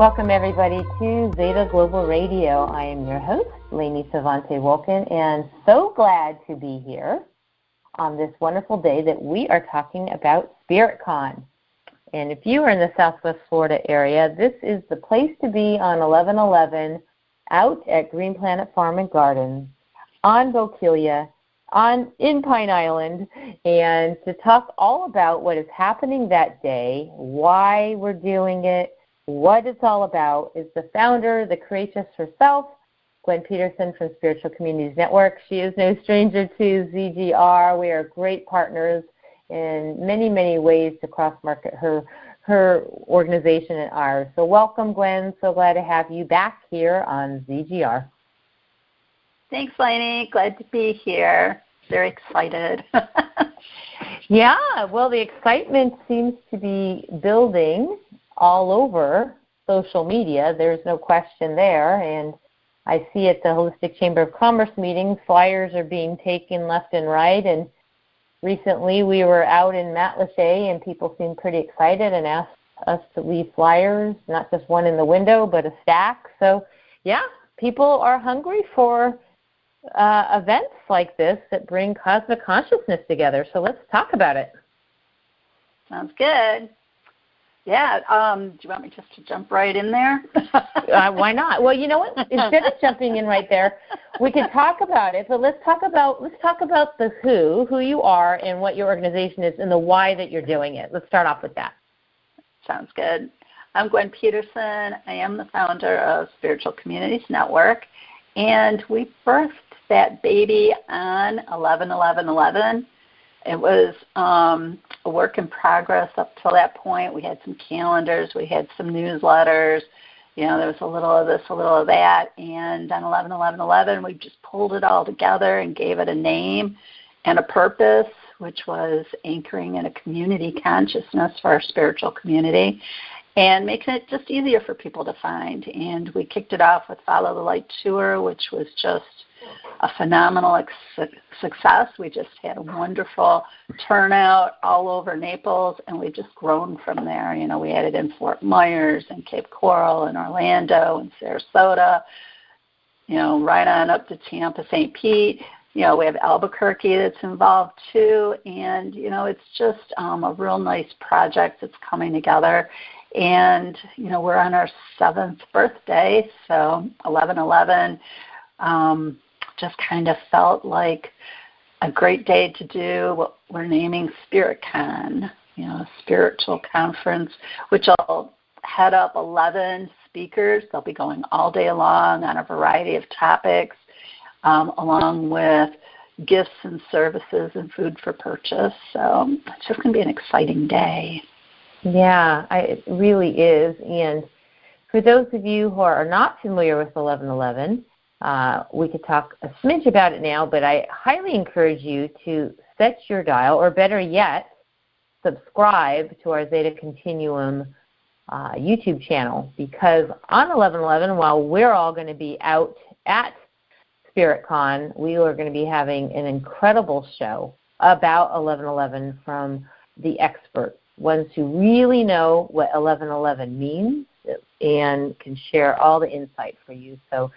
Welcome, everybody, to Zeta Global Radio. I am your host, Lainey Savante-Wolkin, and so glad to be here on this wonderful day that we are talking about SpiritCon. And if you are in the Southwest Florida area, this is the place to be on 11/11 out at Green Planet Farm and Garden on Bokeelia, in Pine Island, and to talk all about what is happening that day, why we're doing it, what it's all about, is the founder, the creatress herself, Gwen Peterson from Spiritual Communities Network. She is no stranger to ZGR. We are great partners in many, many ways to cross-market her organization and ours. So welcome, Gwen. So glad to have you back here on ZGR. Thanks, Lainey. Glad to be here. Very excited. Yeah, well, the excitement seems to be building all over social media. There's no question there. And I see at the Holistic Chamber of Commerce meetings, flyers are being taken left and right. And recently we were out in Matlacha, and people seemed pretty excited and asked us to leave flyers, not just one in the window, but a stack. So, yeah, people are hungry for events like this that bring cosmic consciousness together. So let's talk about it. Sounds good. Yeah. Do you want me just to jump right in there? Why not? Well, you know what? Instead of jumping in right there, we can talk about it. But let's talk about the who you are, and what your organization is, and the why that you're doing it. Let's start off with that. Sounds good. I'm Gwen Peterson. I am the founder of Spiritual Communities Network, and we birthed that baby on 11/11/11. It was a work in progress up till that point. We had some calendars, we had some newsletters, there was a little of this, a little of that, and on 11/11/11 we just pulled it all together and gave it a name and a purpose, which was anchoring in a community consciousness for our spiritual community and making it just easier for people to find. And we kicked it off with Follow the Light Tour, which was just a phenomenal success. We just had a wonderful turnout all over Naples, and we've just grown from there. We added in Fort Myers and Cape Coral and Orlando and Sarasota, right on up to Tampa, St. Pete. We have Albuquerque that's involved too, and, it's just a real nice project that's coming together. And, we're on our 7th birthday, so 11/11 just kind of felt like a great day to do what we're naming SpiritCon, a spiritual conference, which will head up 11 speakers. They'll be going all day long on a variety of topics, along with gifts and services and food for purchase. So it's just going to be an exciting day. Yeah, it really is. And for those of you who are not familiar with 11/11, we could talk a smidge about it now, but I highly encourage you to set your dial, or better yet, subscribe to our Zeta Continuum YouTube channel, because on 11/11, while we're all going to be out at SpiritCon, we are going to be having an incredible show about 11/11 from the experts, ones who really know what 11/11 means and can share all the insight for you. So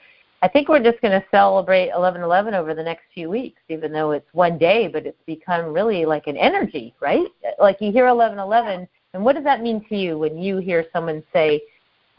I think we're just going to celebrate 11/11 over the next few weeks, even though it's one day, but it's become really like an energy, right? Like you hear 11/11, and what does that mean to you when you hear someone say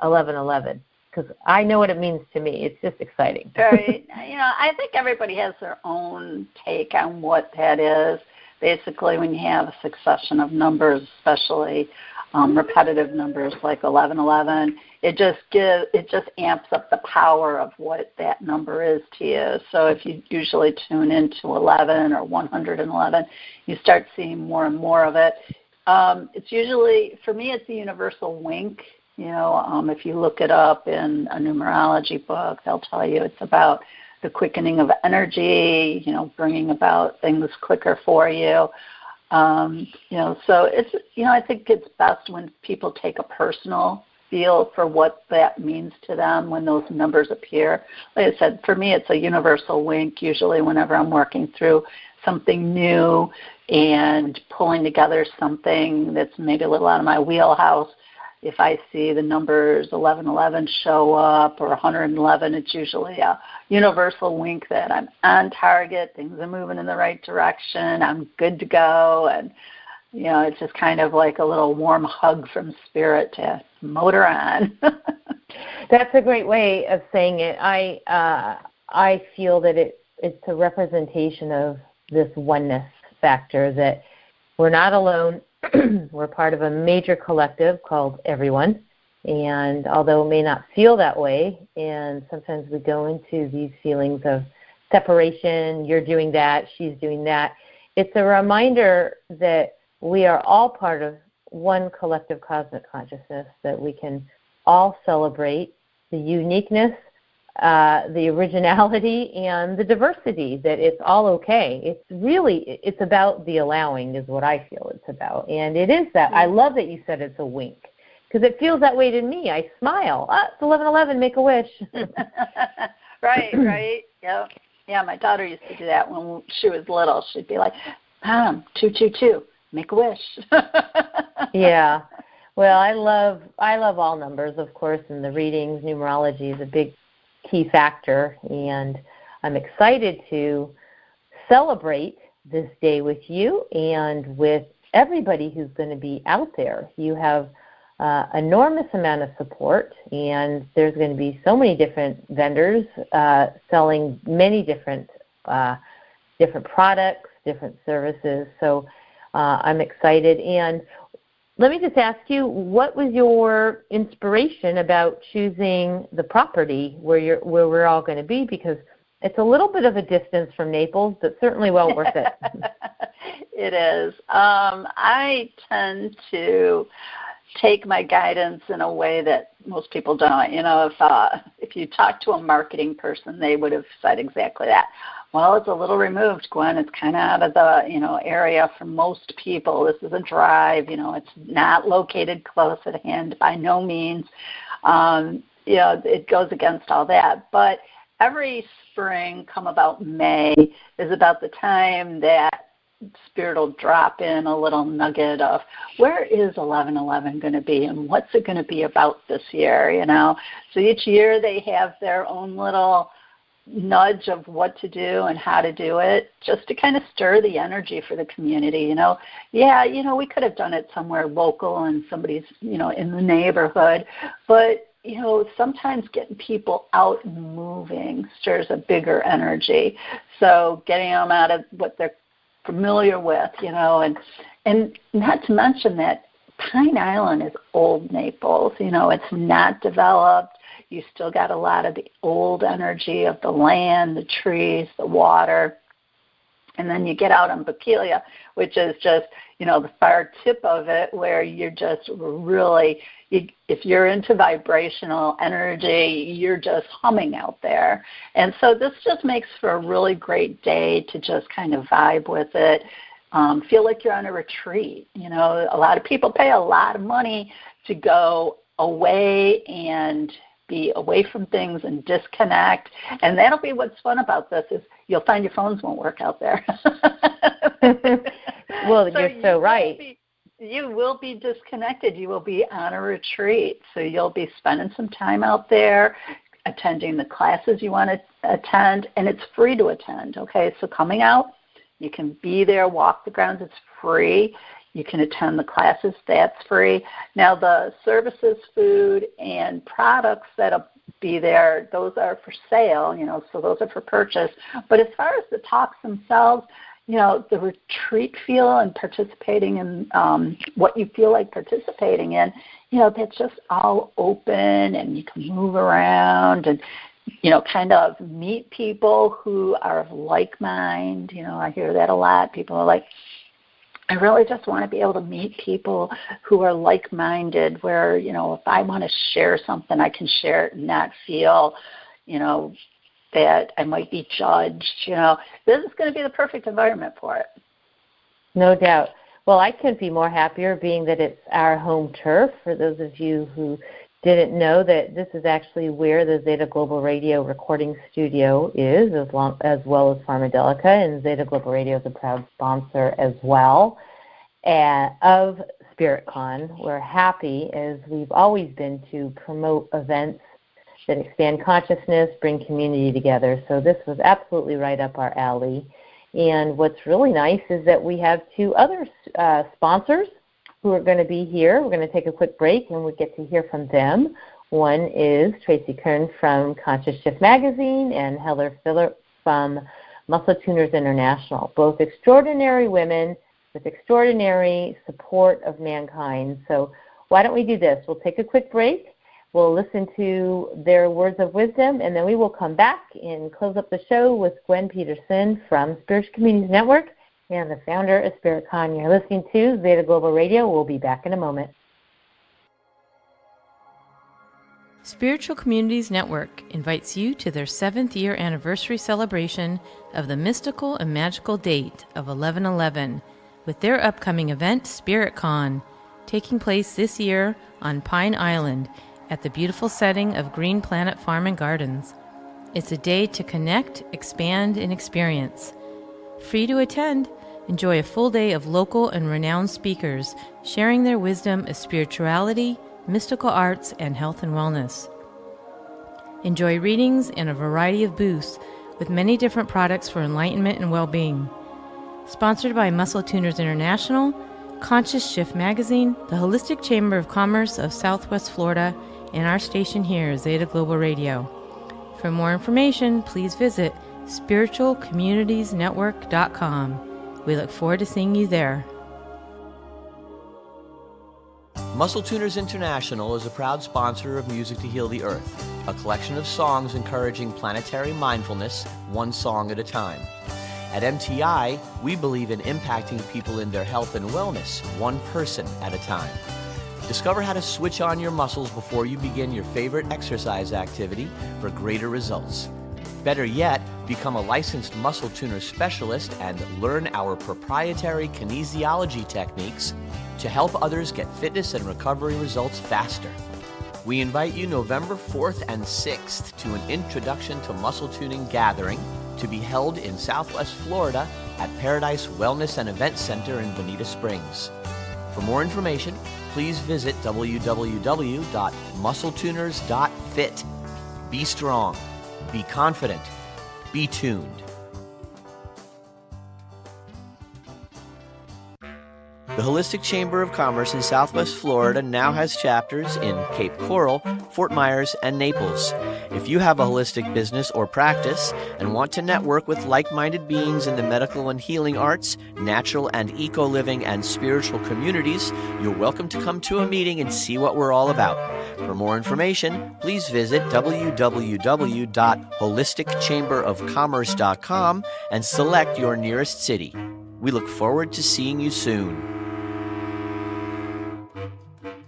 11/11? Because I know what it means to me. It's just exciting. Right. I think everybody has their own take on what that is. Basically, when you have a succession of numbers, especially repetitive numbers like 11/11, it just amps up the power of what that number is to you. So if you usually tune into 11 or 111, you start seeing more and more of it. It's usually, for me, it's a universal wink. If you look it up in a numerology book, they'll tell you it's about the quickening of energy, bringing about things quicker for you. So it's, I think it's best when people take a personal feel for what that means to them when those numbers appear. Like I said, for me, it's a universal wink, usually whenever I'm working through something new and pulling together something that's maybe a little out of my wheelhouse. if I see the numbers 1111 show up or 111, it's usually a universal wink that I'm on target, things are moving in the right direction, I'm good to go, and it's just kind of like a little warm hug from spirit to motor on. That's a great way of saying it. I feel that it's a representation of this oneness factor, that we're not alone. We're part of a major collective called everyone. And although it may not feel that way, and sometimes we go into these feelings of separation, you're doing that, she's doing that, it's a reminder that we are all part of one collective cosmic consciousness, that we can all celebrate the uniqueness, the originality, and the diversity, that it's all okay. It's about the allowing is what I feel it's about. And it is that. I love that you said it's a wink, because it feels that way to me. I smile. It's 11:11, make a wish. Right. Yep. Yeah, my daughter used to do that when she was little. She'd be like, Mom, 222, make a wish. Yeah. Well, I love all numbers, of course, and the readings, numerology is a big key factor, and I'm excited to celebrate this day with you and with everybody who's going to be out there. You have enormous amount of support, and there's going to be so many different vendors selling many different products, different services. So I'm excited. And let me just ask you, what was your inspiration about choosing the property where we're all going to be? Because it's a little bit of a distance from Naples, but certainly well worth it. It is. I tend to take my guidance in a way that most people don't. If you talk to a marketing person, they would have said exactly that. Well, it's a little removed, Gwen. It's kind of out of the, area for most people. This is a drive. It's not located close at hand by no means. It goes against all that. But every spring, come about May, is about the time that Spirit will drop in a little nugget of where is 1111 going to be and what's it going to be about this year, So each year they have their own little nudge of what to do and how to do it, just to kind of stir the energy for the community. We could have done it somewhere local and somebody's, in the neighborhood, but sometimes getting people out and moving stirs a bigger energy. So getting them out of what they're familiar with, and not to mention that Pine Island is old Naples. It's not developed. You still got a lot of the old energy of the land, the trees, the water. And then you get out on Bokeelia, which is just, the far tip of it, where you're just really, if you're into vibrational energy, you're just humming out there. And so this just makes for a really great day to just kind of vibe with it, feel like you're on a retreat. A lot of people pay a lot of money to go away and be away from things and disconnect. And that'll be what's fun about this, is you'll find your phones won't work out there. Well, you're so right. You will be disconnected. You will be on a retreat. So you'll be spending some time out there, attending the classes you want to attend, and it's free to attend, okay? So coming out, you can be there, walk the grounds, it's free. You can attend the classes, that's free. Now the services, food, and products that'll be there, those are for sale, so those are for purchase. But as far as the talks themselves, the retreat feel and participating in what you feel like participating in, that's just all open, and you can move around and, kind of meet people who are of like mind. I hear that a lot. People are like, I really just want to be able to meet people who are like-minded, where, if I want to share something, I can share it and not feel, that I might be judged. This is going to be the perfect environment for it. No doubt. Well, I couldn't be more happier, being that it's our home turf. For those of you who didn't know, that this is actually where the Zeta Global Radio recording studio is, as well as Pharmadelica, and Zeta Global Radio is a proud sponsor as well of SpiritCon. We're happy, as we've always been, to promote events that expand consciousness, bring community together. So this was absolutely right up our alley. And what's really nice is that we have two other sponsors who are going to be here. We're going to take a quick break, and we get to hear from them. One is Tracy Kern from Conscious Shift Magazine and Heather Phillip from Muscle Tuners International, both extraordinary women with extraordinary support of mankind. So why don't we do this? We'll take a quick break. We'll listen to their words of wisdom, and then we will come back and close up the show with Gwen Peterson from Spiritual Communities Network and the founder of SpiritCon. You're listening to Zeta Global Radio. We'll be back in a moment. Spiritual Communities Network invites you to their 7th year anniversary celebration of the mystical and magical date of 11/11 with their upcoming event, SpiritCon, taking place this year on Pine Island at the beautiful setting of Green Planet Farm and Gardens. It's a day to connect, expand, and experience. Free to attend, enjoy a full day of local and renowned speakers sharing their wisdom of spirituality, mystical arts, and health and wellness. Enjoy readings and a variety of booths with many different products for enlightenment and well-being. Sponsored by Muscle Tuners International, Conscious Shift Magazine, the Holistic Chamber of Commerce of Southwest Florida, and our station here, Zeta Global Radio. For more information, please visit spiritualcommunitiesnetwork.com. We look forward to seeing you there. Muscle Tuners International is a proud sponsor of Music to Heal the Earth, a collection of songs encouraging planetary mindfulness, one song at a time. At MTI, we believe in impacting people in their health and wellness, one person at a time. Discover how to switch on your muscles before you begin your favorite exercise activity for greater results. Better yet, become a licensed muscle tuner specialist and learn our proprietary kinesiology techniques to help others get fitness and recovery results faster. We invite you November 4th and 6th to an Introduction to Muscle Tuning gathering to be held in Southwest Florida at Paradise Wellness and Event Center in Bonita Springs. For more information, please visit www.muscletuners.fit. Be strong, be confident, be tuned. The Holistic Chamber of Commerce in Southwest Florida now has chapters in Cape Coral, Fort Myers, and Naples. If you have a holistic business or practice and want to network with like-minded beings in the medical and healing arts, natural and eco-living, and spiritual communities, you're welcome to come to a meeting and see what we're all about. For more information, please visit www.holisticchamberofcommerce.com and select your nearest city. We look forward to seeing you soon.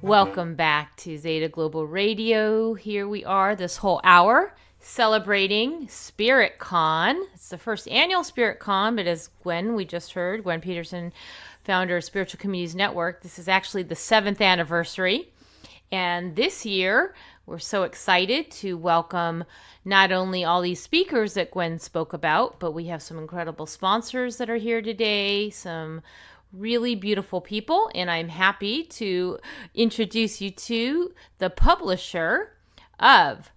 Welcome back to Zeta Global Radio. Here we are this whole hour celebrating SpiritCon. It's the first annual SpiritCon, but as we just heard, Gwen Peterson, founder of Spiritual Communities Network, this is actually the 7th anniversary. And this year, we're so excited to welcome not only all these speakers that Gwen spoke about, but we have some incredible sponsors that are here today, some really beautiful people, and I'm happy to introduce you to the publisher of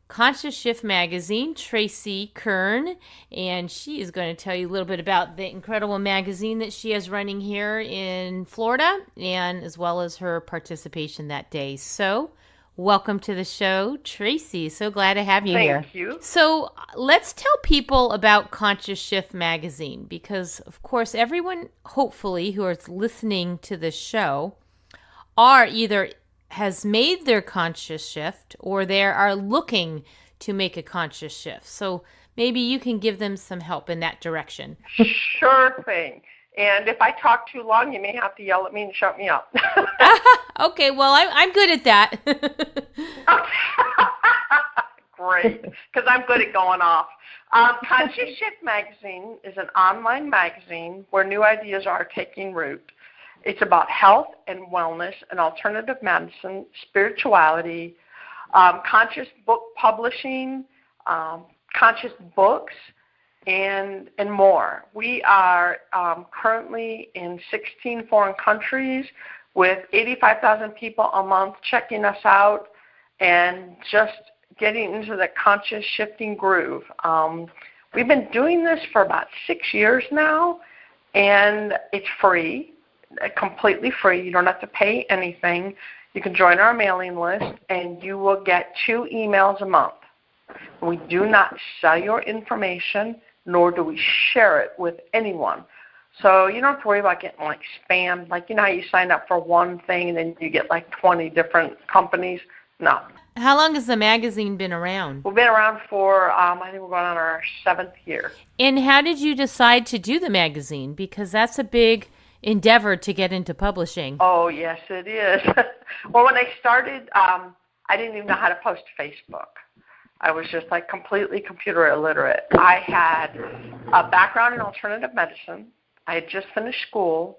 Conscious Shift Magazine, Tracy Kern, and she is going to tell you a little bit about the incredible magazine that she has running here in Florida, and as well as her participation that day. So welcome to the show, Tracy. So glad to have you here. Thank you. So let's tell people about Conscious Shift Magazine, because, of course, everyone, hopefully, who is listening to this show are either has made their conscious shift or they are looking to make a conscious shift. So maybe you can give them some help in that direction. Sure thing. And if I talk too long, you may have to yell at me and shut me up. Okay, well, I'm good at that. Great, because I'm good at going off. Conscious Shift Magazine is an online magazine where new ideas are taking root. It's about health and wellness and alternative medicine, spirituality, conscious book publishing, conscious books, and more. We are currently in 16 foreign countries with 85,000 people a month checking us out and just getting into the conscious shifting groove. We've been doing this for about 6 years now, and it's free, completely free. You don't have to pay anything. You can join our mailing list, and you will get 2 emails a month. We do not sell your information, nor do we share it with anyone. So you don't have to worry about getting like spammed. Like, you know how you sign up for one thing and then you get like 20 different companies? No. How long has the magazine been around? We've been around for, I think we're going on our 7th year. And how did you decide to do the magazine? Because that's a big endeavor to get into publishing. Oh, yes, it is. Well, when I started, I didn't even know how to post to Facebook. I was just like completely computer illiterate. I had a background in alternative medicine. I had just finished school.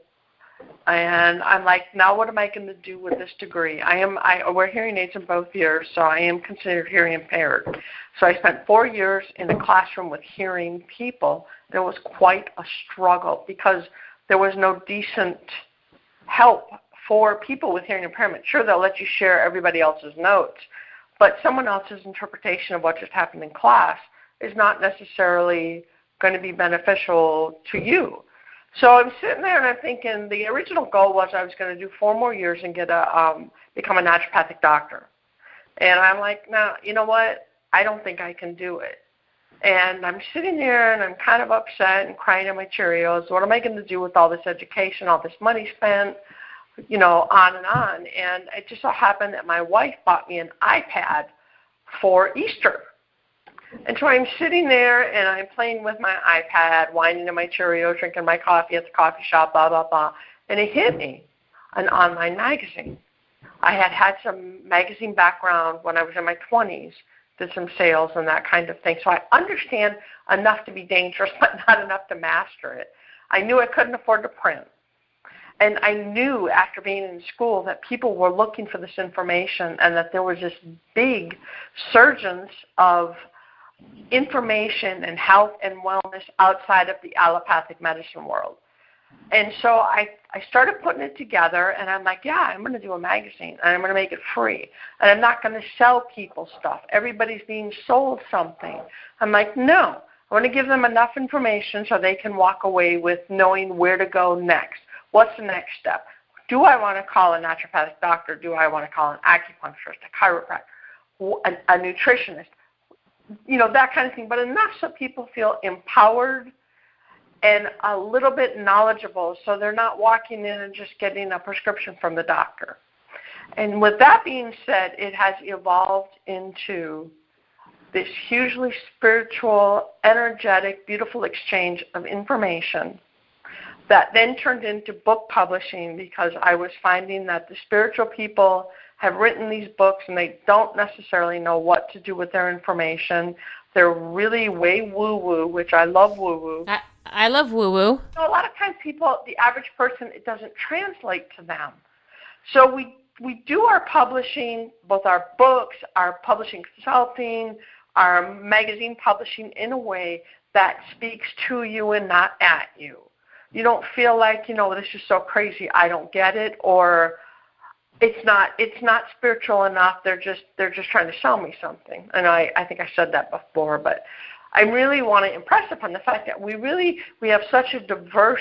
And I'm like, now what am I going to do with this degree? I wear hearing aids in both ears, so I am considered hearing impaired. So I spent 4 years in the classroom with hearing people. It was quite a struggle because there was no decent help for people with hearing impairment. Sure, they'll let you share everybody else's notes, but someone else's interpretation of what just happened in class is not necessarily going to be beneficial to you. So I'm sitting there and I'm thinking the original goal was I was going to do 4 more years and get become a naturopathic doctor. And I'm like, no, you know what? I don't think I can do it. And I'm sitting there and I'm kind of upset and crying in my Cheerios. What am I going to do with all this education, all this money spent, you know, on and on. And it just so happened that my wife bought me an iPad for Easter. And so I'm sitting there and I'm playing with my iPad, whining in my Cheerios, drinking my coffee at the coffee shop, blah, blah, blah. And it hit me, an online magazine. I had some magazine background when I was in my 20s, did some sales and that kind of thing. So I understand enough to be dangerous, but not enough to master it. I knew I couldn't afford to print. And I knew after being in school that people were looking for this information and that there was this big surgence of information and health and wellness outside of the allopathic medicine world. And so I started putting it together, and I'm like, yeah, I'm going to do a magazine, and I'm going to make it free. And I'm not going to sell people stuff. Everybody's being sold something. I'm like, no. I want to give them enough information so they can walk away with knowing where to go next. What's the next step? Do I want to call a naturopathic doctor? Do I want to call an acupuncturist, a chiropractor, a nutritionist? You know, that kind of thing, but enough so people feel empowered and a little bit knowledgeable so they're not walking in and just getting a prescription from the doctor. And with that being said, it has evolved into this hugely spiritual, energetic, beautiful exchange of information that then turned into book publishing because I was finding that the spiritual people have written these books and they don't necessarily know what to do with their information. They're really way woo-woo, which I love woo-woo. I love woo-woo. So a lot of times people, the average person, it doesn't translate to them. So we do our publishing, both our books, our publishing consulting, our magazine publishing in a way that speaks to you and not at you. You don't feel like, you know, this is so crazy, I don't get it, or it's not spiritual enough. They're just trying to sell me something. And I think I said that before, but I really want to impress upon the fact that we have such a diverse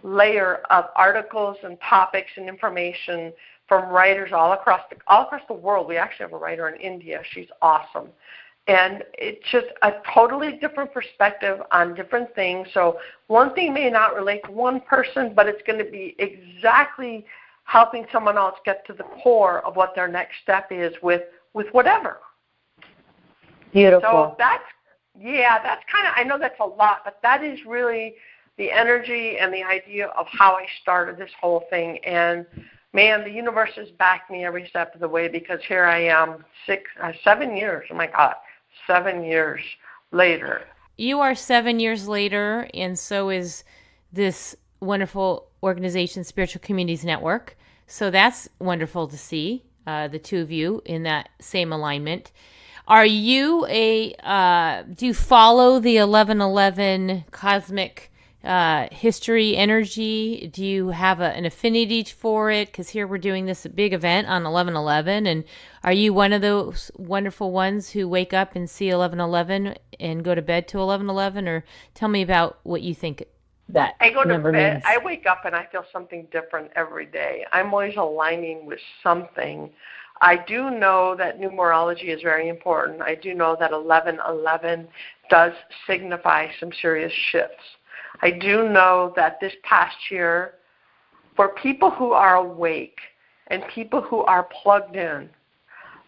layer of articles and topics and information from writers all across the world. We actually have a writer in India. She's awesome. And it's just a totally different perspective on different things. So one thing may not relate to one person, but it's going to be exactly helping someone else get to the core of what their next step is with whatever. Beautiful. So that's kind of, I know that's a lot, but that is really the energy and the idea of how I started this whole thing. And man, the universe has backed me every step of the way because here I am 7 years, oh my God, 7 years later. You are 7 years later, and so is this wonderful organization, Spiritual Communities Network. So that's wonderful to see, the two of you in that same alignment. Are you do you follow the 1111 cosmic history, energy? Do you have an affinity for it? Because here we're doing this big event on 11/11, and are you one of those wonderful ones who wake up and see 11/11 and go to bed to 11/11? Or tell me about what you think that I go to number bed, means. I wake up and I feel something different every day. I'm always aligning with something. I do know that numerology is very important. I do know that 11/11 does signify some serious shifts. I do know that this past year, for people who are awake and people who are plugged in,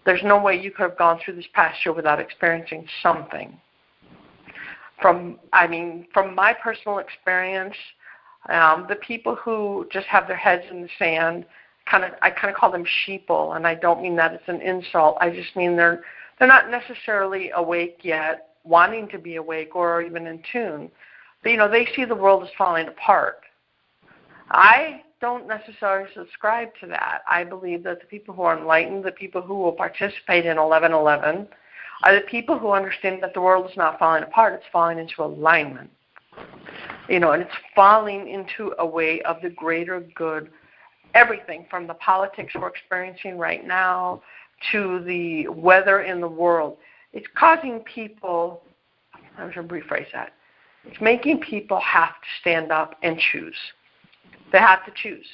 there's no way you could have gone through this past year without experiencing something. From my personal experience, the people who just have their heads in the sand, I kind of call them sheeple, and I don't mean that it's an insult. I just mean they're not necessarily awake yet, wanting to be awake or even in tune. But, they see the world as falling apart. I don't necessarily subscribe to that. I believe that the people who are enlightened, the people who will participate in 11/11, are the people who understand that the world is not falling apart, it's falling into alignment. And it's falling into a way of the greater good. Everything from the politics we're experiencing right now to the weather in the world. It's causing people, I'm going to rephrase that, it's making people have to stand up and choose. They have to choose.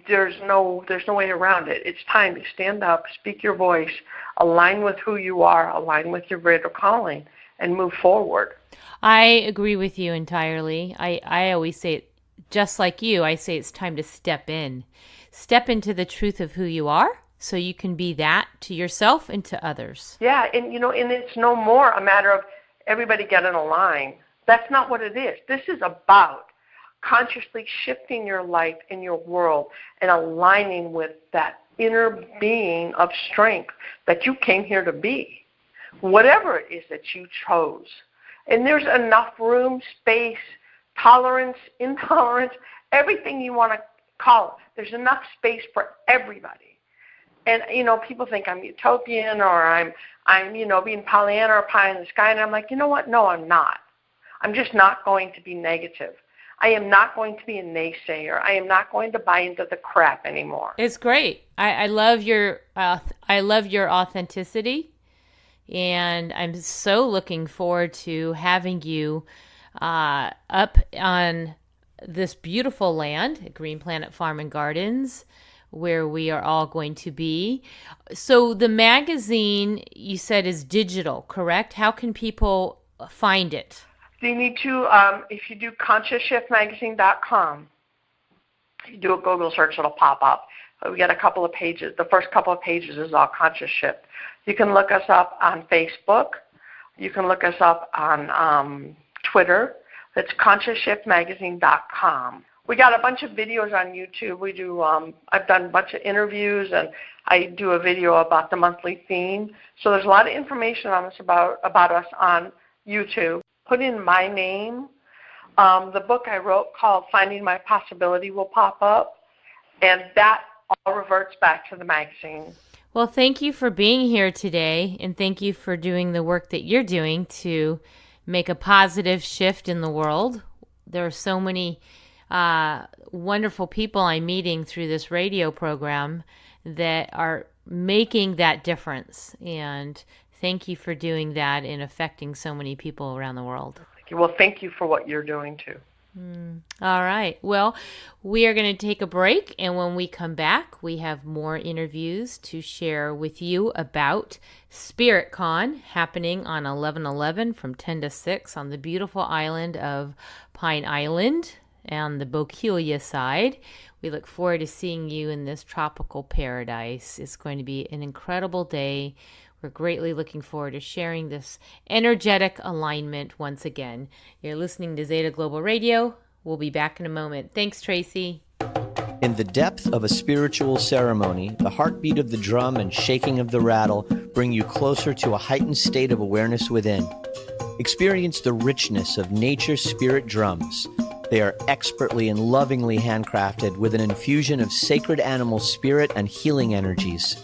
There's no way around it. It's time to stand up, speak your voice, align with who you are, align with your greater calling, and move forward. I agree with you entirely. I always say it just like you. I say it's time to step in. Step into the truth of who you are so you can be that to yourself and to others. Yeah, and it's no more a matter of everybody get in a line. That's not what it is. This is about consciously shifting your life and your world and aligning with that inner being of strength that you came here to be, whatever it is that you chose. And there's enough room, space, tolerance, intolerance, everything you want to call it. There's enough space for everybody. And, people think I'm utopian or I'm being Pollyanna or pie in the sky. And I'm like, you know what? No, I'm not. I'm just not going to be negative. I am not going to be a naysayer. I am not going to buy into the crap anymore. It's great. I love your authenticity, and I'm so looking forward to having you up on this beautiful land at Green Planet Farm and Gardens, where we are all going to be. So the magazine, you said, is digital, correct? How can people find it? You need to, if you do ConsciousShiftMagazine.com, you do a Google search, it'll pop up. We got a couple of pages. The first couple of pages is all Conscious Shift. You can look us up on Facebook. You can look us up on Twitter. That's ConsciousShiftMagazine.com. We got a bunch of videos on YouTube. We do. I've done a bunch of interviews, and I do a video about the monthly theme. So there's a lot of information on us about us on YouTube. Put in my name. The book I wrote called Finding My Possibility will pop up, and that all reverts back to the magazine. Well, thank you for being here today, and thank you for doing the work that you're doing to make a positive shift in the world. There are so many wonderful people I'm meeting through this radio program that are making that difference, and thank you for doing that and affecting so many people around the world. Well, thank you for what you're doing, too. All right. Well, we are going to take a break, and when we come back, we have more interviews to share with you about SpiritCon happening on 11/11 from 10 to 6 on the beautiful island of Pine Island and the Bokeelia side. We look forward to seeing you in this tropical paradise. It's going to be an incredible day. We're greatly looking forward to sharing this energetic alignment once again. You're listening to Zeta Global Radio. We'll be back in a moment. Thanks, Tracy. In the depth of a spiritual ceremony, the heartbeat of the drum and shaking of the rattle bring you closer to a heightened state of awareness within. Experience the richness of nature's spirit drums. They are expertly and lovingly handcrafted with an infusion of sacred animal spirit and healing energies.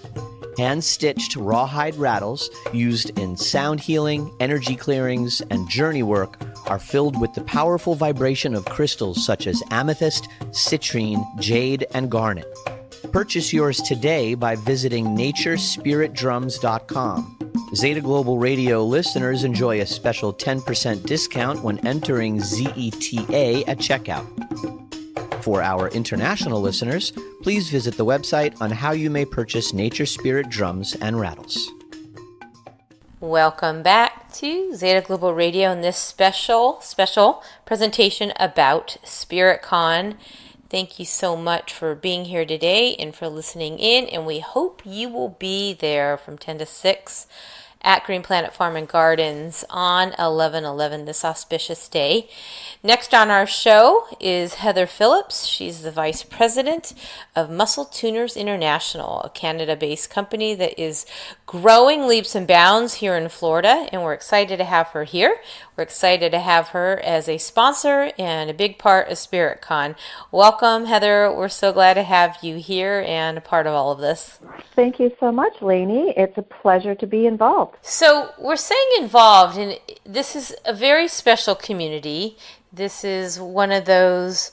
Hand-stitched rawhide rattles used in sound healing, energy clearings, and journey work are filled with the powerful vibration of crystals such as amethyst, citrine, jade, and garnet. Purchase yours today by visiting naturespiritdrums.com. Zeta Global Radio listeners enjoy a special 10% discount when entering ZETA at checkout. For our international listeners, please visit the website on how you may purchase Nature Spirit drums and rattles. Welcome back to Zeta Global Radio and this special presentation about SpiritCon. Thank you so much for being here today and for listening in, and we hope you will be there from 10 to 6 at Green Planet Farm and Gardens on 11/11 this auspicious day. Next on our show is Heather Phillips. She's the Vice President of Muscle Tuners International, a Canada-based company that is growing leaps and bounds here in Florida, and we're excited to have her here. We're excited to have her as a sponsor and a big part of SpiritCon. Welcome, Heather. We're so glad to have you here and a part of all of this. Thank you so much, Lainey. It's a pleasure to be involved. So we're saying involved, and this is a very special community. This is one of those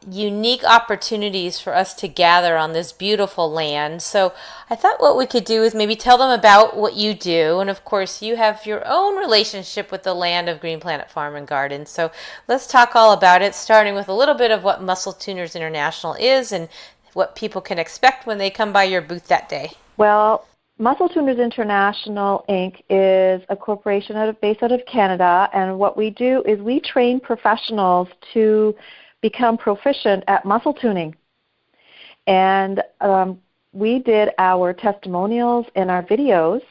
unique opportunities for us to gather on this beautiful land. So I thought what we could do is maybe tell them about what you do. And of course, you have your own relationship with the land of Green Planet Farm and Garden. So let's talk all about it, starting with a little bit of what Muscle Tuners International is and what people can expect when they come by your booth that day. Well, Muscle Tuners International, Inc. is a corporation based out of Canada, and what we do is we train professionals to become proficient at muscle tuning. And we did our testimonials and our videos,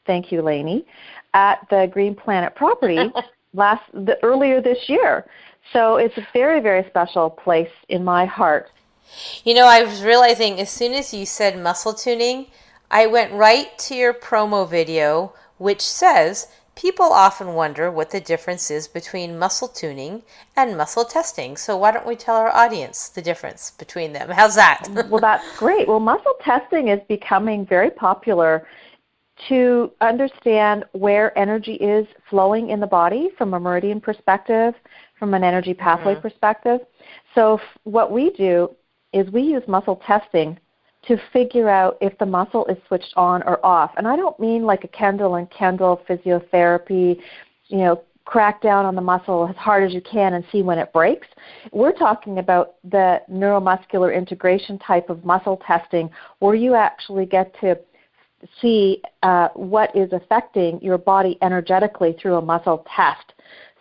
thank you, Lainey, at the Green Planet property earlier this year. So it's a very, very special place in my heart. You know, I was realizing as soon as you said muscle tuning, I went right to your promo video, which says, people often wonder what the difference is between muscle tuning and muscle testing. So why don't we tell our audience the difference between them? How's that? Well, that's great. Well, muscle testing is becoming very popular to understand where energy is flowing in the body from a meridian perspective, from an energy pathway perspective. So what we do is we use muscle testing to figure out if the muscle is switched on or off. And I don't mean like a Kendall and Kendall physiotherapy, crack down on the muscle as hard as you can and see when it breaks. We're talking about the neuromuscular integration type of muscle testing where you actually get to see what is affecting your body energetically through a muscle test.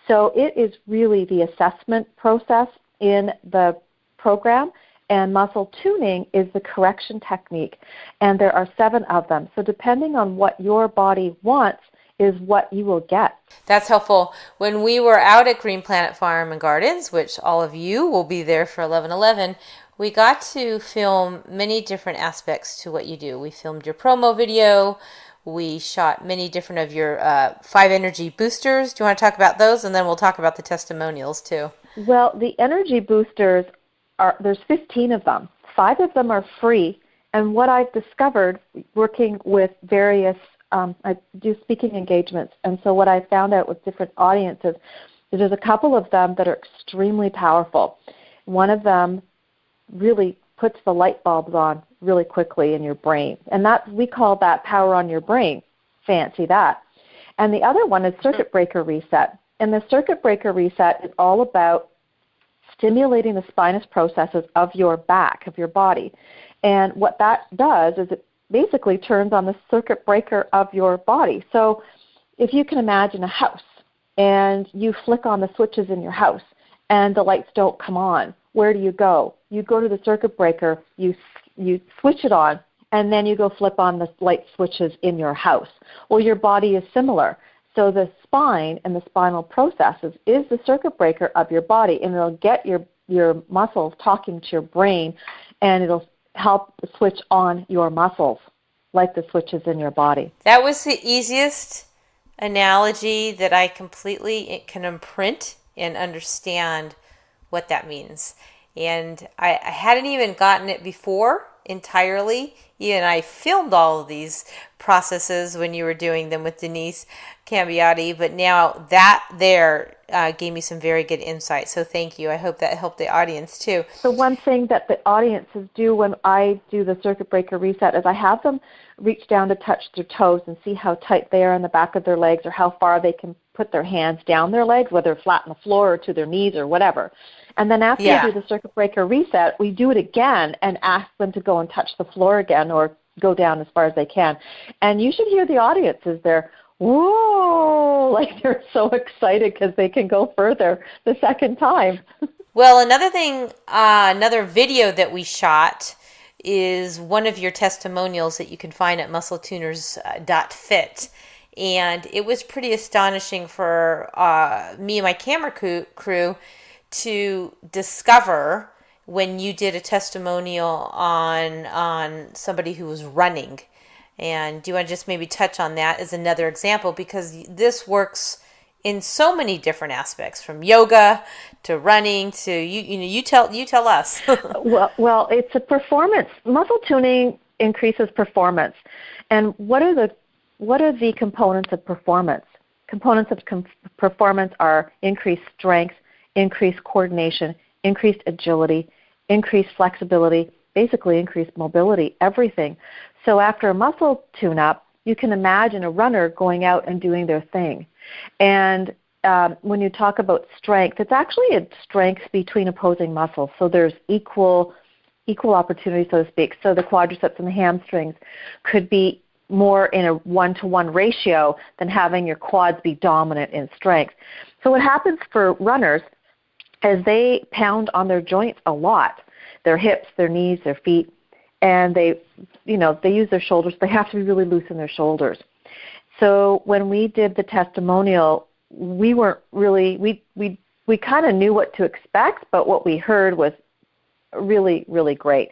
So it is really the assessment process in the program. And muscle tuning is the correction technique, and there are 7 of them. So depending on what your body wants is what you will get. That's helpful. When we were out at Green Planet Farm and Gardens, which all of you will be there for 11/11, we got to film many different aspects to what you do. We filmed your promo video. We shot many different of your 5 energy boosters. Do you want to talk about those? And then we'll talk about the testimonials too. Well, the energy boosters, there's 15 of them. 5 of them are free, and what I've discovered working with various, I do speaking engagements, and so what I found out with different audiences is there's a couple of them that are extremely powerful. One of them really puts the light bulbs on really quickly in your brain, and we call that power on your brain. Fancy that. And the other one is circuit breaker reset, and the circuit breaker reset is all about stimulating the spinous processes of your back, of your body. And what that does is it basically turns on the circuit breaker of your body. So if you can imagine a house and you flick on the switches in your house and the lights don't come on, where do you go? You go to the circuit breaker, you switch it on, and then you go flip on the light switches in your house. Well, your body is similar. So the spine and the spinal processes is the circuit breaker of your body, and it'll get your muscles talking to your brain, and it'll help switch on your muscles like the switches in your body. That was the easiest analogy that I completely can imprint and understand what that means. And I hadn't even gotten it before entirely you and I filmed all of these processes when you were doing them with Denise Cambiati, but now that there gave me some very good insight. So thank you. I hope that helped the audience too. The one thing that the audiences do when I do the circuit breaker reset is I have them reach down to touch their toes and see how tight they are in the back of their legs, or how far they can put their hands down their legs, whether flat on the floor or to their knees or whatever. And then after we do the circuit breaker reset, we do it again and ask them to go and touch the floor again, or go down as far as they can. And you should hear the audiences there. Whoa, like they're so excited because they can go further the second time. Well, another thing, another video that we shot is one of your testimonials that you can find at muscletuners.fit. And it was pretty astonishing for me and my camera crew to discover when you did a testimonial on somebody who was running. And do you want to just maybe touch on that as another example? Because this works in so many different aspects, from yoga to running to you tell us. well, it's a performance. Muscle tuning increases performance. And what are the components of performance? Components of performance are increased strength, increased coordination, increased agility, increased flexibility, basically increased mobility, everything. So after a muscle tune-up, you can imagine a runner going out and doing their thing. And when you talk about strength, it's actually a strength between opposing muscles. So there's equal opportunity, so to speak. So the quadriceps and the hamstrings could be more in a 1-to-1 ratio than having your quads be dominant in strength. So what happens for runners is they pound on their joints a lot, their hips, their knees, their feet, and they use their shoulders. They have to be really loose in their shoulders. So when we did the testimonial, we weren't really, we kind of knew what to expect, but what we heard was really, really great.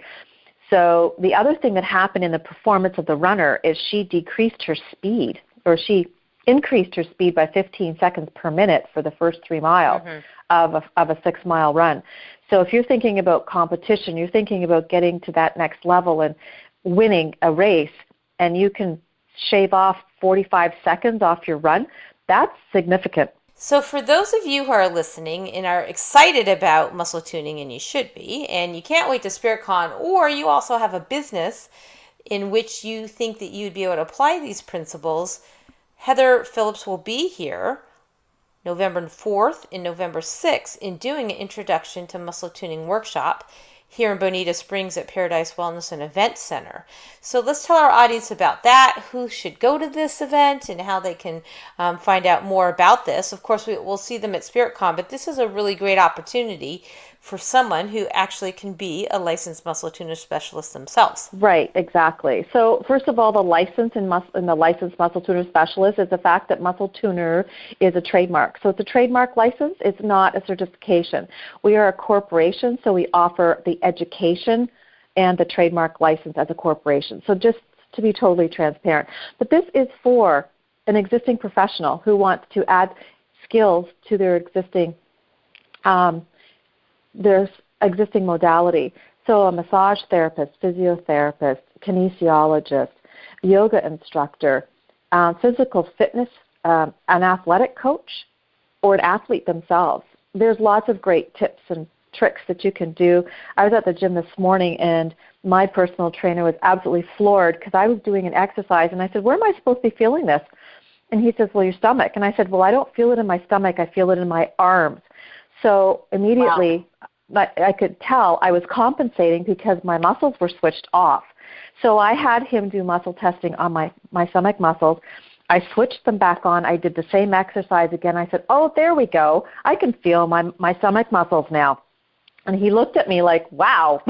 So the other thing that happened in the performance of the runner is she decreased her speed, or she increased her speed by 15 seconds per minute for the first 3 miles of a 6-mile run. So if you're thinking about competition, you're thinking about getting to that next level and winning a race, and you can shave off 45 seconds off your run, that's significant. So for those of you who are listening and are excited about muscle tuning, and you should be, and you can't wait to SpiritCon, or you also have a business in which you think that you'd be able to apply these principles, Heather Phillips will be here November 4th and November 6th in doing an introduction to muscle tuning workshop here in Bonita Springs at Paradise Wellness and Event Center. So let's tell our audience about that, who should go to this event, and how they can find out more about this. Of course, we'll see them at SpiritCon, but this is a really great opportunity for someone who actually can be a licensed muscle tuner specialist themselves. Right, exactly. So first of all, the license in the licensed muscle tuner specialist is the fact that muscle tuner is a trademark. So it's a trademark license. It's not a certification. We are a corporation, so we offer the education and the trademark license as a corporation. So just to be totally transparent. But this is for an existing professional who wants to add skills to their existing modality. So a massage therapist, physiotherapist, kinesiologist, yoga instructor, physical fitness, an athletic coach, or an athlete themselves. There's lots of great tips and tricks that you can do. I was at the gym this morning, and my personal trainer was absolutely floored because I was doing an exercise, and I said, where am I supposed to be feeling this? And he says, well, your stomach. And I said, well, I don't feel it in my stomach. I feel it in my arms. So immediately I could tell I was compensating because my muscles were switched off. So I had him do muscle testing on my stomach muscles. I switched them back on. I did the same exercise again. I said, oh, there we go. I can feel my stomach muscles now. And he looked at me like, wow,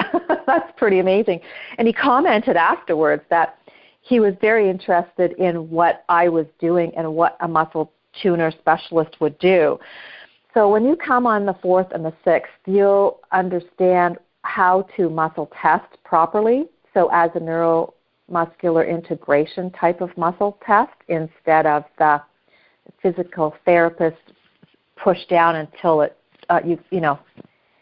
that's pretty amazing. And he commented afterwards that he was very interested in what I was doing and what a muscle tuner specialist would do. So when you come on the 4th and the 6th, you'll understand how to muscle test properly. So as a neuromuscular integration type of muscle test instead of the physical therapist push down until it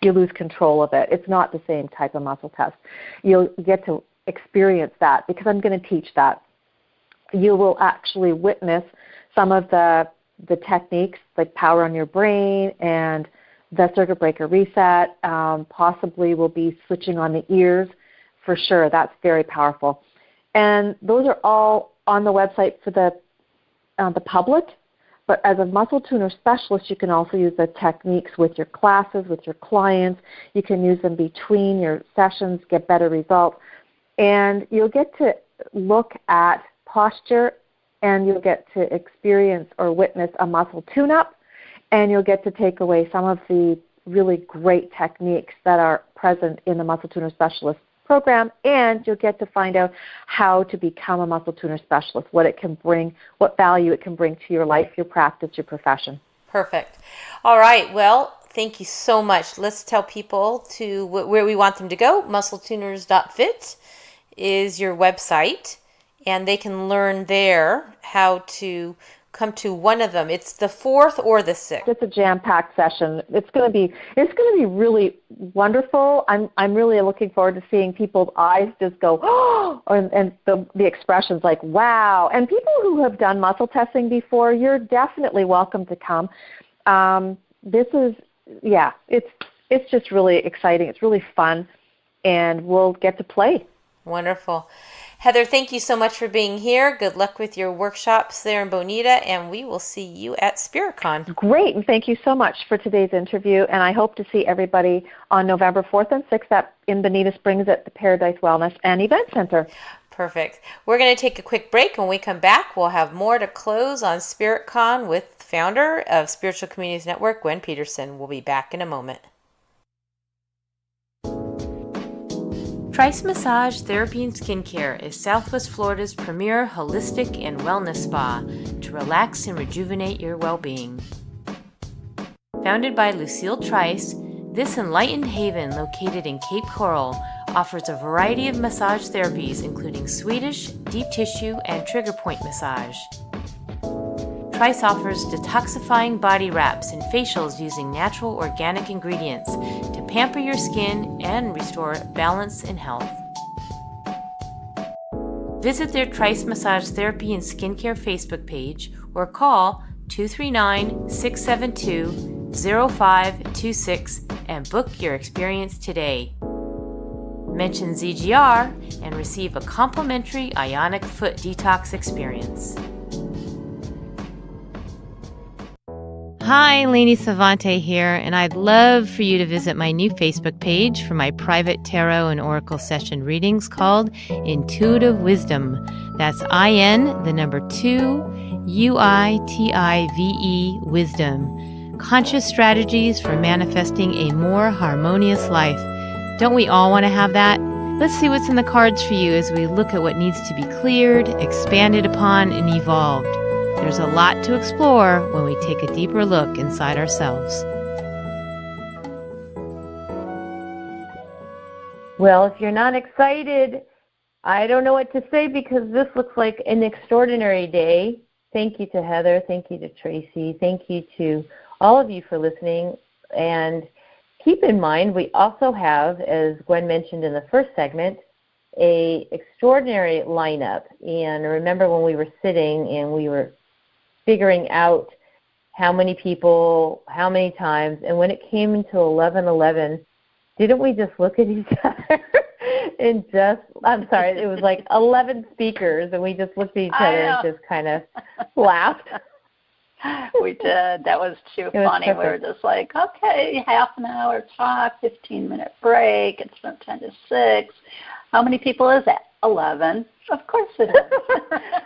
you lose control of it. It's not the same type of muscle test. You'll get to experience that because I'm going to teach that. You will actually witness some of the techniques like Power on Your Brain and the Circuit Breaker Reset. Possibly we'll be switching on the ears for sure. That's very powerful. And those are all on the website for the public. But as a muscle tuner specialist, you can also use the techniques with your classes, with your clients. You can use them between your sessions, get better results. And you'll get to look at posture, and you'll get to experience or witness a muscle tune-up, and you'll get to take away some of the really great techniques that are present in the Muscle Tuner Specialist program, and you'll get to find out how to become a muscle tuner specialist, what it can bring, what value it can bring to your life, your practice, your profession. Perfect. All right. Well, thank you so much. Let's tell people to where we want them to go. MuscleTuners.fit is your website, and they can learn there how to come to one of them. It's the 4th or the 6th. It's a jam-packed session. It's going to be really wonderful. I'm really looking forward to seeing people's eyes just go, oh, and the expressions like, wow. And people who have done muscle testing before, you're definitely welcome to come. It's just really exciting. It's really fun, and we'll get to play. Wonderful. Heather, thank you so much for being here. Good luck with your workshops there in Bonita, and we will see you at SpiritCon. Great, and thank you so much for today's interview, and I hope to see everybody on November 4th and 6th in Bonita Springs at the Paradise Wellness and Event Center. Perfect. We're going to take a quick break. When we come back, we'll have more to close on SpiritCon with the founder of Spiritual Communities Network, Gwen Peterson. We'll be back in a moment. Trice Massage Therapy and Skincare is Southwest Florida's premier holistic and wellness spa to relax and rejuvenate your well-being. Founded by Lucille Trice, this enlightened haven located in Cape Coral offers a variety of massage therapies including Swedish, deep tissue, and trigger point massage. Trice offers detoxifying body wraps and facials using natural organic ingredients to pamper your skin and restore balance and health. Visit their Trice Massage Therapy and Skincare Facebook page or call 239-672-0526 and book your experience today. Mention ZGR and receive a complimentary ionic foot detox experience. Hi, Lainey Savante here, and I'd love for you to visit my new Facebook page for my private tarot and oracle session readings called Intuitive Wisdom. That's IN2UITIVE Wisdom. Conscious strategies for manifesting a more harmonious life. Don't we all want to have that? Let's see what's in the cards for you as we look at what needs to be cleared, expanded upon, and evolved. There's a lot to explore when we take a deeper look inside ourselves. Well, if you're not excited, I don't know what to say because this looks like an extraordinary day. Thank you to Heather. Thank you to Tracy. Thank you to all of you for listening. And keep in mind, we also have, as Gwen mentioned in the first segment, a extraordinary lineup. And remember when we were sitting and we were figuring out how many people, how many times, and when it came into 11:11, didn't we just look at each other and it was like 11 speakers, and we just looked at each other and just kind of laughed. We did. That was too funny. We were just like, okay, half an hour talk, 15-minute break. It's from 10 to 6. How many people is that? 11. Of course it is.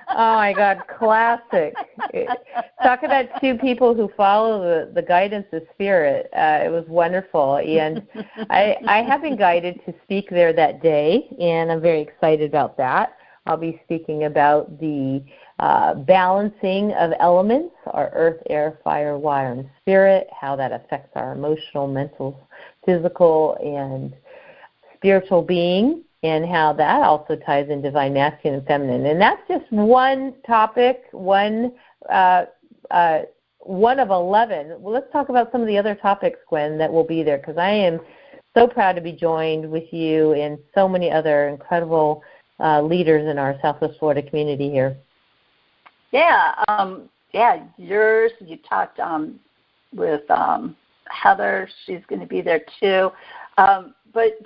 Oh, my God, classic. Talk about two people who follow the guidance of Spirit. It was wonderful. And I have been guided to speak there that day, and I'm very excited about that. I'll be speaking about the balancing of elements, our earth, air, fire, water, and spirit, how that affects our emotional, mental, physical, and spiritual being, and how that also ties in divine masculine and feminine. And that's just one topic, one of 11. Well, let's talk about some of the other topics, Gwen, that will be there, because I am so proud to be joined with you and so many other incredible leaders in our Southwest Florida community here. Yours. You talked with Heather. She's going to be there too. But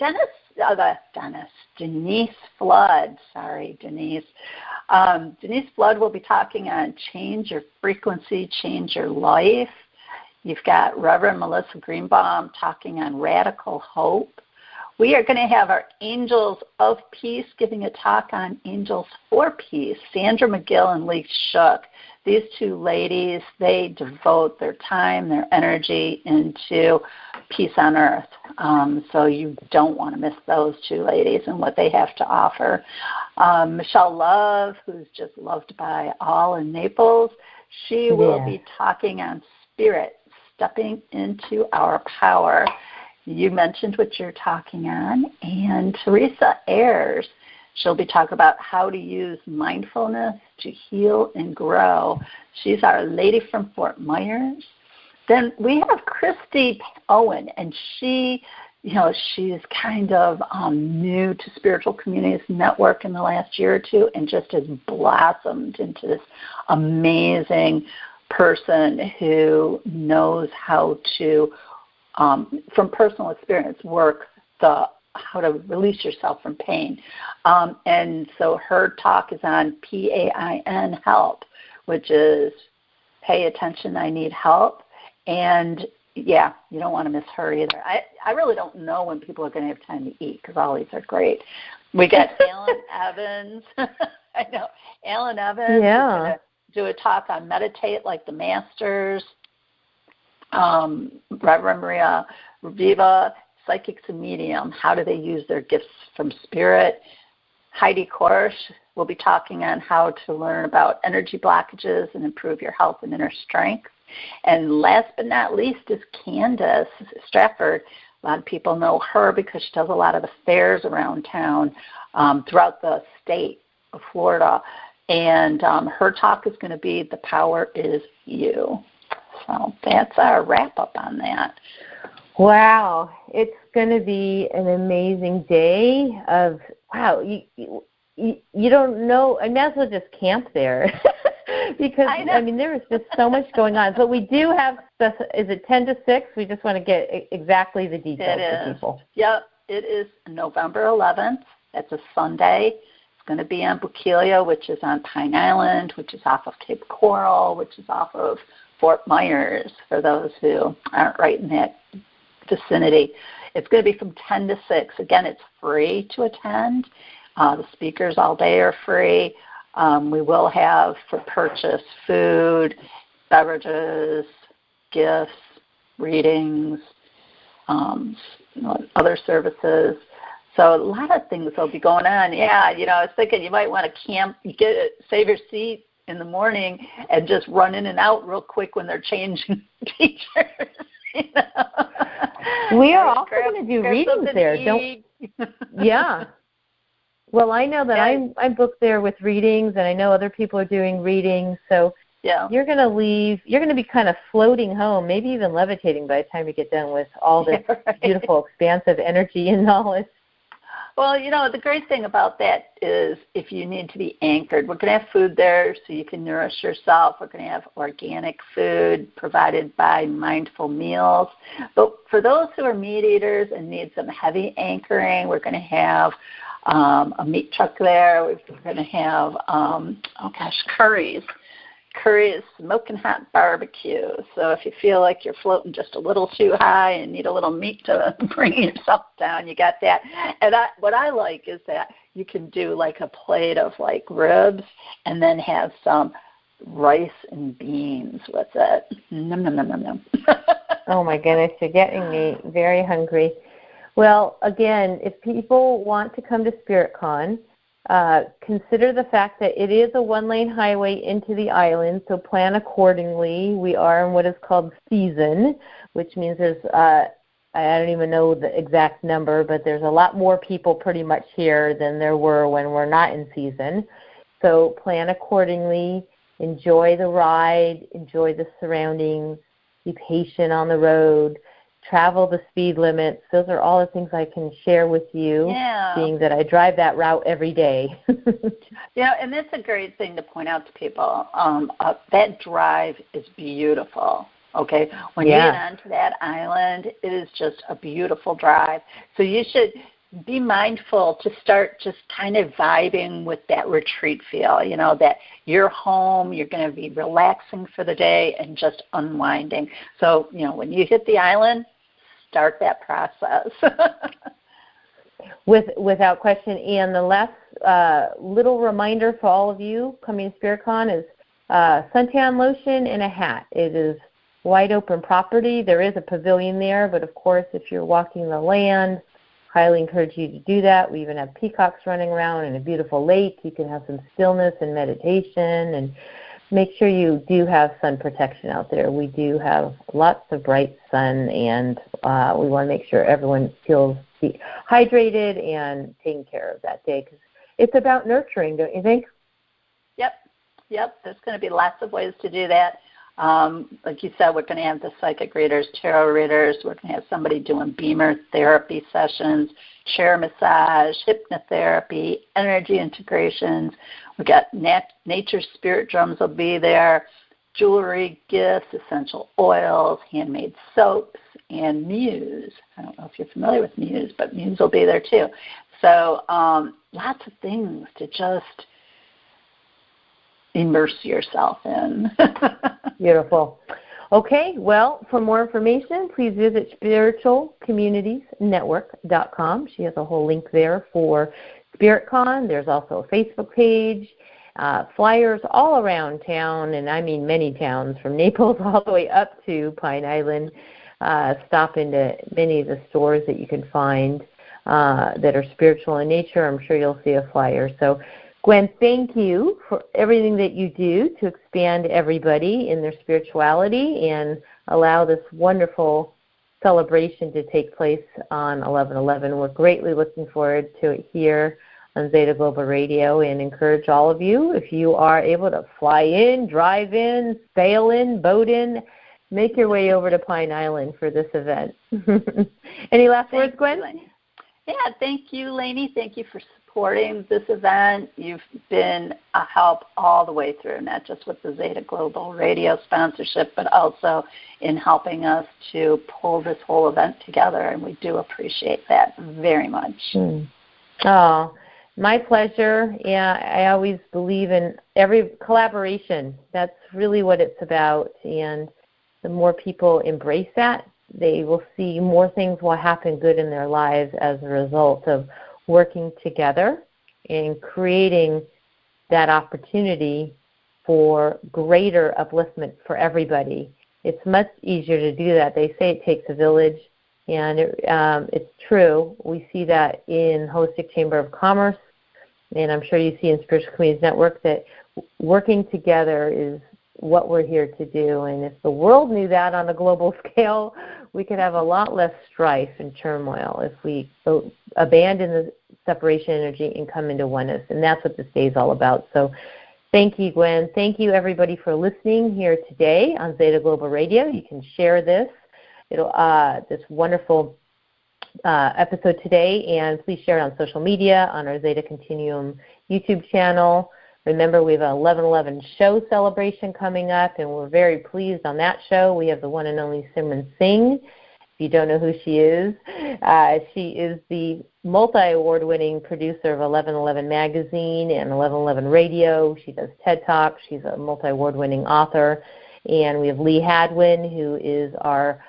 Denise Flood. Sorry, Denise. Denise Flood will be talking on change your frequency, change your life. You've got Reverend Melissa Greenbaum talking on radical hope. We are going to have our Angels of Peace giving a talk on Angels for Peace. Sandra McGill and Lee Shook. These two ladies, they devote their time, their energy into peace on earth. So you don't want to miss those two ladies and what they have to offer. Michelle Love, who's just loved by all in Naples, she will be talking on spirit, stepping into our power. You mentioned what you're talking on. And Teresa Ayers, she'll be talking about how to use mindfulness to heal and grow. She's our lady from Fort Myers. Then we have Christy Owen, and she's kind of new to Spiritual Communities Network in the last year or two and just has blossomed into this amazing person who knows how to, from personal experience, work how to release yourself from pain. And so her talk is on PAIN, help, which is pay attention, I need help. And, you don't want to miss her either. I really don't know when people are going to have time to eat because all these are great. We got Alan Evans. I know. Alan Evans is going to do a talk on meditate like the masters. Reverend Maria Viva, psychics and medium, how do they use their gifts from spirit? Heidi Korsch will be talking on how to learn about energy blockages and improve your health and inner strength. And last but not least is Candace Stratford. A lot of people know her because she does a lot of the fairs around town throughout the state of Florida. And her talk is going to be The Power Is You. So that's our wrap-up on that. Wow. It's going to be an amazing day of, you don't know. I might as well just camp there because, there is just so much going on. But we do have, is it 10 to 6? We just want to get exactly the details for people. Yep. It is November 11th. That's a Sunday. It's going to be on Bukelia, which is on Pine Island, which is off of Cape Coral, which is off of Fort Myers, for those who aren't right in that vicinity. It's going to be from 10 to 6. Again, it's free to attend. The speakers all day are free. We will have for purchase food, beverages, gifts, readings, other services. So a lot of things will be going on. I was thinking you might want to camp, save your seat in the morning and just run in and out real quick when they're changing teachers. We are also going to do readings there. Well, I know that I'm booked there with readings, and I know other people are doing readings. So you're going to leave. You're going to be kind of floating home, maybe even levitating by the time you get done with all this beautiful, expansive energy and knowledge. Well, the great thing about that is if you need to be anchored, we're going to have food there so you can nourish yourself. We're going to have organic food provided by Mindful Meals. But for those who are meat eaters and need some heavy anchoring, we're going to have a meat truck there. We're going to have, curries, smoking hot barbecue. So if you feel like you're floating just a little too high and need a little meat to bring yourself down, you got that. And what I like is that you can do like a plate of like ribs and then have some rice and beans with it. Nom, nom, nom, nom, nom. Oh my goodness, you're getting me very hungry. Well, again, if people want to come to SpiritCon, consider the fact that it is a one-lane highway into the island, so plan accordingly. We are in what is called season, which means there's, I don't even know the exact number, but there's a lot more people pretty much here than there were when we're not in season. So plan accordingly. Enjoy the ride. Enjoy the surroundings. Be patient on the road. travel the speed limits. Those are all the things I can share with you, being that I drive that route every day. And that's a great thing to point out to people. That drive is beautiful. Okay, when you get onto that island, it is just a beautiful drive. So you should be mindful to start just kind of vibing with that retreat feel, that you're home, you're going to be relaxing for the day and just unwinding. So, when you hit the island, start that process. Without question. And the last little reminder for all of you coming to SpiritCon is suntan lotion and a hat. It is wide open property. There is a pavilion there, but of course, if you're walking the land, highly encourage you to do that. We even have peacocks running around and a beautiful lake. You can have some stillness and meditation, and make sure you do have sun protection out there. We do have lots of bright sun, and we want to make sure everyone feels hydrated and taken care of that day, because it's about nurturing, don't you think? Yep. There's going to be lots of ways to do that. Like you said, we're going to have the psychic readers, tarot readers. We're going to have somebody doing beamer therapy sessions, chair massage, hypnotherapy, energy integrations. We've got nature spirit drums will be there, jewelry, gifts, essential oils, handmade soaps, and Muse. I don't know if you're familiar with Muse, but Muse will be there too. So lots of things to just immerse yourself in. Beautiful. Okay, well, for more information, please visit spiritualcommunitiesnetwork.com. She has a whole link there for SpiritCon. There's also a Facebook page, flyers all around town, and I mean many towns, from Naples all the way up to Pine Island. Stop into many of the stores that you can find that are spiritual in nature. I'm sure you'll see a flyer. So, Gwen, thank you for everything that you do to expand everybody in their spirituality and allow this wonderful celebration to take place on 11/11. We're greatly looking forward to it here on Zeta Global Radio, and encourage all of you, if you are able to fly in, drive in, sail in, boat in, make your way over to Pine Island for this event. Any last words, Gwen? Yeah, thank you, Lainey. Thank you for supporting this event. You've been a help all the way through, not just with the Zeta Global Radio sponsorship, but also in helping us to pull this whole event together, and we do appreciate that very much. Oh, my pleasure. Yeah, I always believe in every collaboration. That's really what it's about, and the more people embrace that, they will see more things will happen good in their lives as a result of working together and creating that opportunity for greater upliftment for everybody. It's much easier to do that. They say it takes a village, and it's true. We see that in Holistic Chamber of Commerce, and I'm sure you see in Spiritual Communities Network that working together is what we're here to do. And if the world knew that on a global scale, we could have a lot less strife and turmoil if we abandon the separation energy and come into oneness. And that's what this day is all about. So thank you, Gwen. Thank you, everybody, for listening here today on Zeta Global Radio. You can share this wonderful episode today, and please share it on social media, on our Zeta Continuum YouTube channel. Remember, we have an 11/11 show celebration coming up, and we're very pleased on that show. We have the one and only Simran Singh. If you don't know who she is the multi-award-winning producer of 11/11 Magazine and 11/11 Radio. She does TED Talks. She's a multi-award-winning author. And we have Lee Hadwin, who is our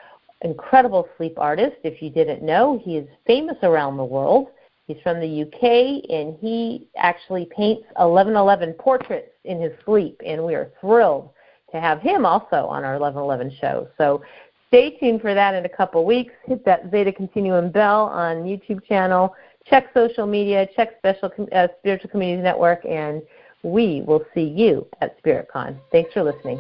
incredible sleep artist. If you didn't know, he is famous around the world. He's from the UK, and he actually paints 11/11 portraits in his sleep, and we are thrilled to have him also on our 11/11 show. So stay tuned for that in a couple weeks. Hit that Zeta Continuum bell on YouTube channel. Check social media. Check Spiritual Communities Network, and we will see you at SpiritCon. Thanks for listening.